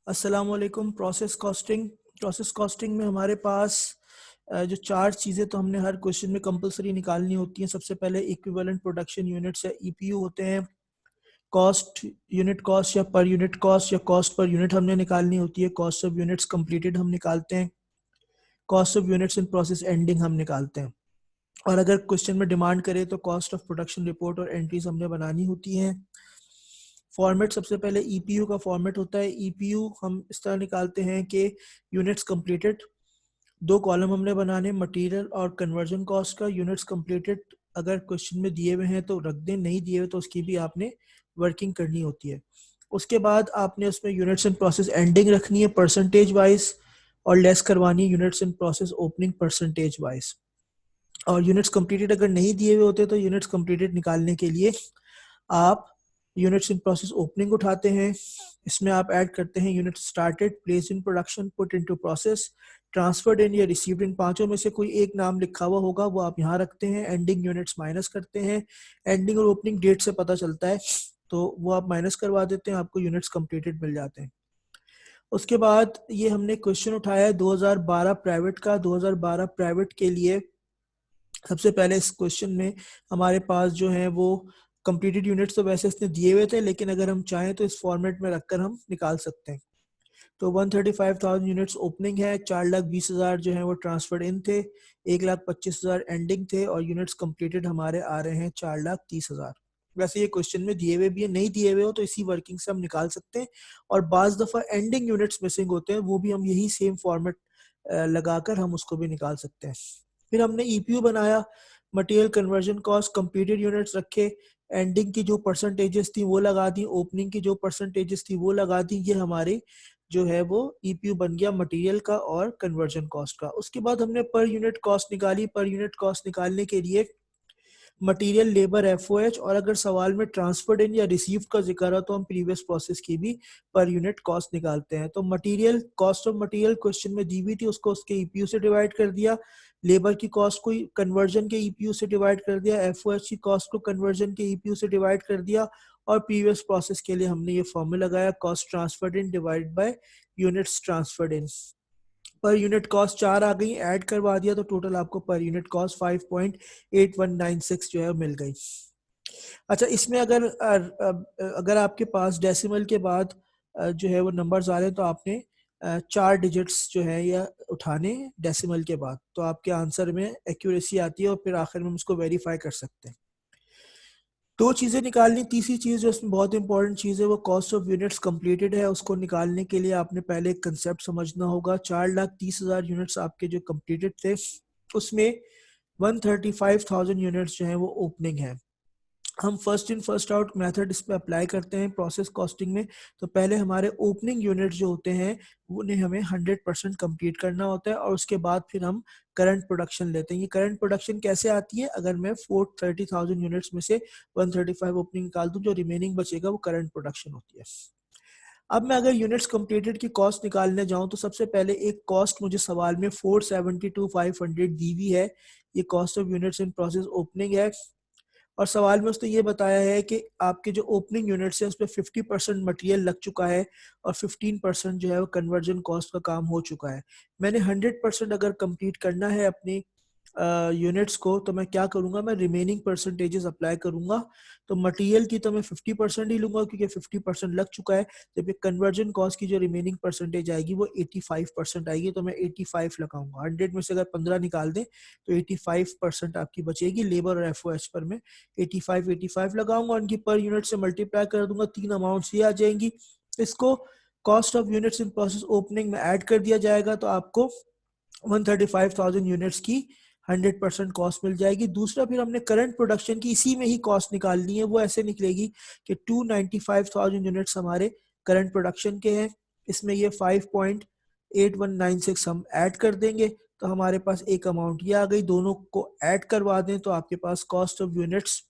अस्सलाम वालेकुम। Process costing में हमारे पास जो चार चीज़ें तो हमने हर क्वेश्चन में कंपलसरी निकालनी होती हैं। सबसे पहले इक्विवेलेंट प्रोडक्शन यूनिट्स या ईपीयू होते हैं। कॉस्ट, यूनिट कॉस्ट या पर यूनिट कॉस्ट या कॉस्ट पर यूनिट हमने निकालनी होती है। कॉस्ट ऑफ यूनिट्स कंप्लीटेड हम निकालते हैं। Cost of units in process ending हम निकालते हैं। और अगर क्वेश्चन में डिमांड करे तो कॉस्ट ऑफ प्रोडक्शन रिपोर्ट और एंट्रीज हमने बनानी होती हैं। फॉर्मेट सबसे पहले ईपीयू का फॉर्मेट होता है। ईपीयू हम इस तरह निकालते हैं कि यूनिट्स कंप्लीटेड, दो कॉलम हमने बनाने, मटेरियल और कन्वर्जन कॉस्ट का। यूनिट्स कंप्लीटेड अगर क्वेश्चन में दिए हुए हैं तो रख दें, नहीं दिए हुए तो उसकी भी आपने वर्किंग करनी होती है। उसके बाद आपने उसमें यूनिट्स इन प्रोसेस एंडिंग रखनी है परसेंटेज वाइज, और लेस करवानी है units in process opening percentage wise. और यूनिट्स कंप्लीटेड अगर नहीं दिए हुए होते तो यूनिट्स कंप्लीटेड निकालने के लिए आप यूनिट्स इन प्रोसेस ओपनिंग उठाते हैं। इसमें आप ऐड करते हैं unit started, place in production, put into process, transferred इन या रिसीव्ड इन। पांचों में से कोई एक नाम लिखा हुआ होगा वो आप यहाँ रखते हैं। एंडिंग यूनिट्स माइनस करते हैं। एंडिंग और ओपनिंग डेट से पता चलता है तो वो आप माइनस करवा देते हैं, आपको यूनिट्स कंप्लीटेड मिल जाते हैं। उसके बाद ये हमने क्वेश्चन उठाया है 2012 प्राइवेट का। 2012 प्राइवेट के लिए सबसे पहले इस क्वेश्चन में हमारे पास जो है वो कंप्लीटेड यूनिट्स तो वैसे इसने दिए हुए थे, लेकिन अगर हम चाहें तो इस फॉर्मेट में रखकर हम निकाल सकते हैं। तो 135,000 यूनिट्स ओपनिंग है, 4,20,000 जो है वो ट्रांसफर्ड इन थे, 1,25,000 एंडिंग थे, और यूनिट्स कंप्लीटेड हमारे आ रहे हैं 4,30,000। वैसे ये क्वेश्चन में दिए हुए भी है, नहीं दिए हुए हो तो इसी वर्किंग से हम निकाल सकते हैं। और बाज़ दफ़ा एंडिंग यूनिट्स मिसिंग होते हैं, वो भी हम यही सेम फॉर्मेट लगाकर हम उसको भी निकाल सकते हैं। फिर हमने ईपीयू बनाया, material conversion cost, completed units रखे, एंडिंग की जो परसेंटेजेस थी वो लगा दी, ओपनिंग की जो परसेंटेजेस थी वो लगा दी। ये हमारे जो है वो ईपीयू बन गया मटेरियल का और कन्वर्जन कॉस्ट का। उसके बाद हमने पर यूनिट कॉस्ट निकाली। पर यूनिट कॉस्ट निकालने के लिए मटेरियल, लेबर, एफओएच, और अगर सवाल में ट्रांसफर्ड इन या रिसीव का जिक्र है तो हम प्रीवियस प्रोसेस की भी पर यूनिट कॉस्ट निकालते हैं। तो material, cost of material question में दी हुई थी, उसको उसके ईपीयू से डिवाइड कर दिया। लेबर की कॉस्ट को कन्वर्जन के ईपीयू से डिवाइड कर दिया। एफओएच की कॉस्ट को कन्वर्जन के ईपीयू से डिवाइड कर दिया। और प्रीवियस प्रोसेस के लिए हमने ये फॉर्मूला लगाया, cost transferred in divide by units transferred in. Per unit cost 4 आ गई, ऐड करवा दिया तो टोटल आपको पर यूनिट कॉस्ट 5.8196 जो है मिल गई। अच्छा, इसमें अगर आपके पास डेसिमल के बाद जो है वो नंबर्स आ रहे हैं तो आपने 4 डिजिट्स जो है या उठाने डेसिमल के बाद, तो आपके आंसर में एक्यूरेसी आती है और फिर आखिर में हम उसको वेरीफाई कर सकते हैं। दो चीज़ें निकालनी। तीसरी चीज़ जो इसमें बहुत इंपॉर्टेंट चीज़ है वो कॉस्ट ऑफ यूनिट्स कंप्लीटेड है। उसको निकालने के लिए आपने पहले एक कंसेप्ट समझना होगा। 4,30,000 यूनिट्स आपके जो कंप्लीटेड थे, उसमें 135,000 यूनिट्स जो है वो ओपनिंग है। हम first in first out method इस पे अप्लाई करते हैं प्रोसेस कॉस्टिंग में। तो पहले हमारे ओपनिंग यूनिट जो होते हैं उन्हें हमें 100% कंप्लीट करना होता है, और उसके बाद फिर हम करंट प्रोडक्शन लेते हैं। ये करंट प्रोडक्शन कैसे आती है? अगर मैं 430,000 यूनिट्स में से 135 ओपनिंग निकाल दूं, जो रिमेनिंग बचेगा वो करंट प्रोडक्शन होती है। अब मैं अगर यूनिट्स कंप्लीटेड की कॉस्ट निकालने जाऊं तो सबसे पहले एक कॉस्ट मुझे सवाल में 472,500 दी हुई है। ये cost of units in process opening है, और सवाल में उसने ये बताया है कि आपके जो ओपनिंग यूनिट्स हैं उस पर 50% मटेरियल लग चुका है और 15% जो है वो कन्वर्जन कॉस्ट का काम हो चुका है। मैंने 100% अगर कंप्लीट करना है अपनी यूनिट्स को, तो मैं क्या करूँगा, मैं रिमेनिंग परसेंटेजेस अप्लाई करूँगा। तो मटेरियल की तो मैं 50% ही लूँगा क्योंकि 50% लग चुका है। जब ये कन्वर्जन कॉस्ट की जो रिमेनिंग परसेंटेज आएगी वो 85% आएगी, तो मैं 85 लगाऊंगा। 100 में से अगर 15 निकाल दें तो 85% आपकी बचेगी। लेबर और एफओएच पर मैं 85 लगाऊंगा, उनकी पर यूनिट से मल्टीप्लाई कर दूंगा, 3 अमाउंट्स ये आ जाएंगी। इसको cost of units in process opening में ऐड कर दिया जाएगा तो आपको 135,000 यूनिट्स की 100% कॉस्ट मिल जाएगी। दूसरा, फिर हमने करंट प्रोडक्शन की इसी में ही कॉस्ट निकालनी है। वो ऐसे निकलेगी कि 295,000 यूनिट्स हमारे करंट प्रोडक्शन के हैं, इसमें ये 5.8196 हम ऐड कर देंगे तो हमारे पास एक अमाउंट ये आ गई। दोनों को ऐड करवा दें तो आपके पास कॉस्ट ऑफ यूनिट्स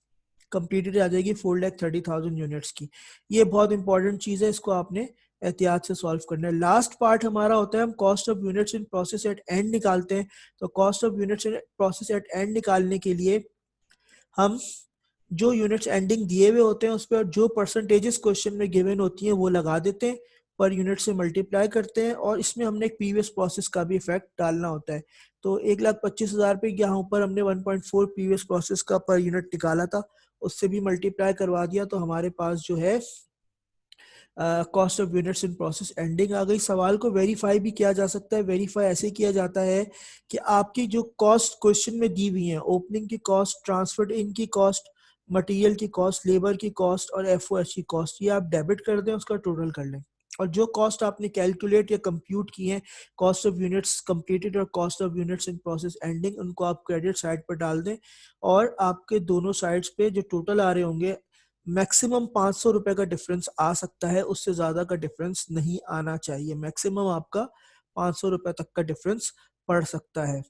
कंप्लीटेड आ जाएगी 4,30,000 यूनिट्स की। ये बहुत इंपॉर्टेंट चीज़ है, इसको आपने एहतियात से सॉल्व करना है। लास्ट पार्ट हमारा होता है हम cost of units in process at and निकालते हैं। तो cost of units in process at and निकालने के लिए हम जो यूनिट्स एंडिंग दिए हुए होते हैं उस पर जो परसेंटेजेस क्वेश्चन में गिवन होती हैं वो लगा देते हैं। पर यूनिट से मल्टीप्लाई करते हैं और इसमें हमने एक प्रीवियस प्रोसेस का भी इफेक्ट डालना होता है। तो 1,25,000 पे यहाँ ऊपर हमने 1.4 प्रीवियस प्रोसेस का पर यूनिट निकाला था, उससे भी मल्टीप्लाई करवा दिया, तो हमारे पास जो है cost of units in process ending आ गई। सवाल को वेरीफाई भी किया जा सकता है। वेरीफाई ऐसे किया जाता है कि आपकी जो कॉस्ट क्वेश्चन में दी हुई है, ओपनिंग की कॉस्ट, ट्रांसफर्ड इन की कॉस्ट, मटेरियल की कॉस्ट, लेबर की कॉस्ट और एफओएच की कॉस्ट, ये आप डेबिट कर दें, उसका टोटल कर लें। और जो कॉस्ट आपने कैलकुलेट या कंप्यूट की है, कॉस्ट ऑफ यूनिट्स कंप्लीटेड और cost of units in process ending, उनको आप क्रेडिट साइड पर डाल दें और आपके दोनों साइड्स पे जो टोटल आ रहे होंगे, मैक्सिमम 500 रुपए का डिफरेंस आ सकता है, उससे ज्यादा का डिफरेंस नहीं आना चाहिए। मैक्सिमम आपका 500 रुपए तक का डिफरेंस पड़ सकता है।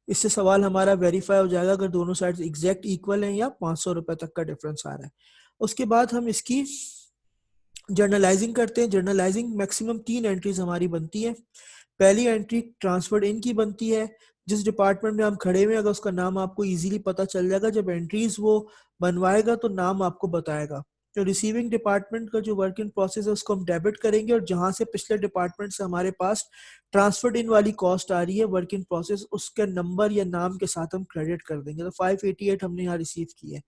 इससे सवाल हमारा वेरीफाई हो जाएगा अगर दोनों साइड्स एग्जैक्ट इक्वल हैं या 500 रुपए तक का डिफरेंस आ रहा है। उसके बाद हम इसकी जर्नलाइजिंग करते हैं। जर्नलाइजिंग मैक्सिमम 3 एंट्रीज हमारी बनती है। पहली एंट्री ट्रांसफर्ड इन की बनती है। जिस डिपार्टमेंट में हम खड़े हुए हैं, अगर उसका नाम आपको इजीली पता चल जाएगा, जब एंट्रीज वो बनवाएगा तो नाम आपको बताएगा। तो रिसीविंग डिपार्टमेंट का जो वर्क इन प्रोसेस है उसको हम डेबिट करेंगे, और जहां से पिछले डिपार्टमेंट से हमारे पास ट्रांसफर्ड इन वाली कॉस्ट आ रही है वर्क इन प्रोसेस, उसके नंबर या नाम के साथ हम क्रेडिट कर देंगे। तो 588 हमने यहाँ रिसीव की है।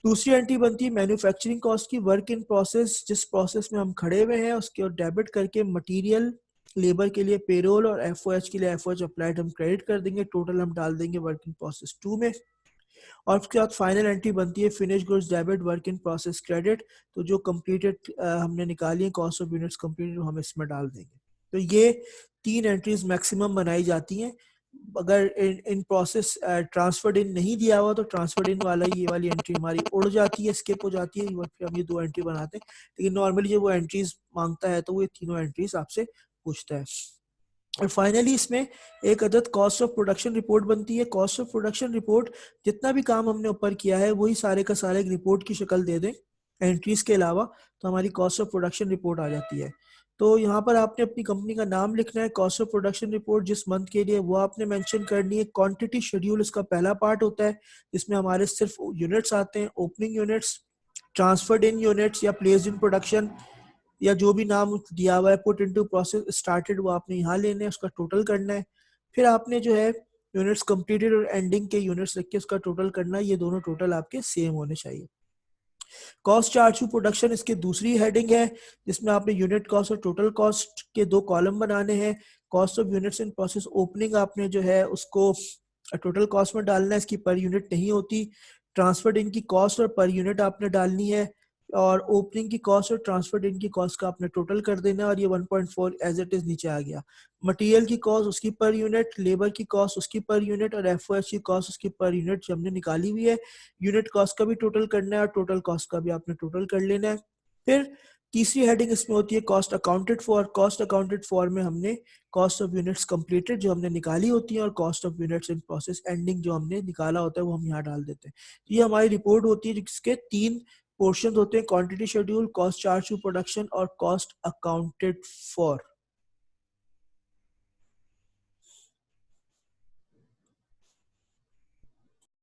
दूसरी एंट्री बनती है मैन्युफैक्चरिंग कॉस्ट की। वर्क इन प्रोसेस, जिस प्रोसेस में हम खड़े हुए हैं उसके और डेबिट करके मटेरियल, लेबर के लिए पेरोल और एफओएच के लिए एफओएच अप्लाइड हम क्रेडिट कर देंगे। टोटल हम डाल देंगे वर्क इन प्रोसेस 2 में। और उसके बाद फाइनल एंट्री बनती है finish goods debit work in process credit. तो जो कंप्लीटेड हमने निकाली है कॉस्ट ऑफ यूनिट्स कंप्लीटेड, हम इसमें डाल देंगे। तो ये 3 एंट्रीज मैक्सिमम बनाई जाती हैं। अगर इन प्रोसेस ट्रांसफर्ड इन नहीं दिया हुआ तो ट्रांसफर्ड इन वाला ये वाली एंट्री हमारी उड़ जाती है, स्किप हो जाती है, फिर हम ये 2 एंट्री बनाते हैं। लेकिन नॉर्मली जब वो एंट्रीज मांगता है तो वो ये तीनों एंट्रीज आपसे पूछता है। और फाइनली इसमें एक अदद कॉस्ट ऑफ प्रोडक्शन रिपोर्ट बनती है। कॉस्ट ऑफ प्रोडक्शन रिपोर्ट, जितना भी काम हमने ऊपर किया है वही सारे का सारे एक रिपोर्ट की शक्ल दे दें एंट्रीज के अलावा, तो हमारी कॉस्ट ऑफ प्रोडक्शन रिपोर्ट आ जाती है। तो यहाँ पर आपने अपनी कंपनी का नाम लिखना है, कॉस्ट ऑफ प्रोडक्शन रिपोर्ट जिस मंथ के लिए वो आपने मेंशन करनी है। क्वांटिटी शेड्यूल इसका पहला पार्ट होता है, जिसमें हमारे सिर्फ यूनिट्स आते हैं, ओपनिंग यूनिट्स, ट्रांसफर्ड इन यूनिट्स या प्लेस्ड इन प्रोडक्शन, या जो भी नाम दिया हुआ है पुट इनटू प्रोसेस स्टार्टेड, वो आपने यहाँ लेने हैं, उसका टोटल करना है। फिर आपने जो है यूनिट्स कंप्लीटेड और एंडिंग के यूनिट्स लिख के उसका टोटल करना है। ये दोनों टोटल आपके सेम होने चाहिए। कॉस्ट चार्ज टू प्रोडक्शन इसकी दूसरी हेडिंग है, जिसमें आपने यूनिट कॉस्ट और टोटल कॉस्ट के 2 कॉलम बनाने हैं। Cost of units in process opening आपने जो है उसको टोटल कॉस्ट में डालना है, इसकी पर यूनिट नहीं होती। ट्रांसफर्ड इन की कॉस्ट और पर यूनिट आपने डालनी है, और ओपनिंग की कॉस्ट और ट्रांसफर्ड इन की कॉस्ट का आपने टोटल कर देना है, और ये 1.4 एज इट इज नीचे आ गया। मटेरियल की कॉस्ट उसकी पर यूनिट, लेबर की कॉस्ट उसकी पर यूनिट और एफओएच की कॉस्ट उसकी पर यूनिट जो हमने निकाली हुई है। यूनिट कॉस्ट का भी टोटल करना है और टोटल कॉस्ट का भी आपने टोटल कर लेना है। फिर तीसरी हेडिंग इसमें होती है cost accounted for. Cost accounted for में हमने कॉस्ट ऑफ यूनिट्स कंप्लीटेड जो हमने निकाली होती है और cost of units in process ending जो हमने निकाला होता है वो हम यहाँ डाल देते हैं। तो ये हमारी रिपोर्ट होती है जिसके 3 पोर्शन होते हैं, quantity schedule, cost charge to production और कॉस्ट अकाउंटेड फॉर।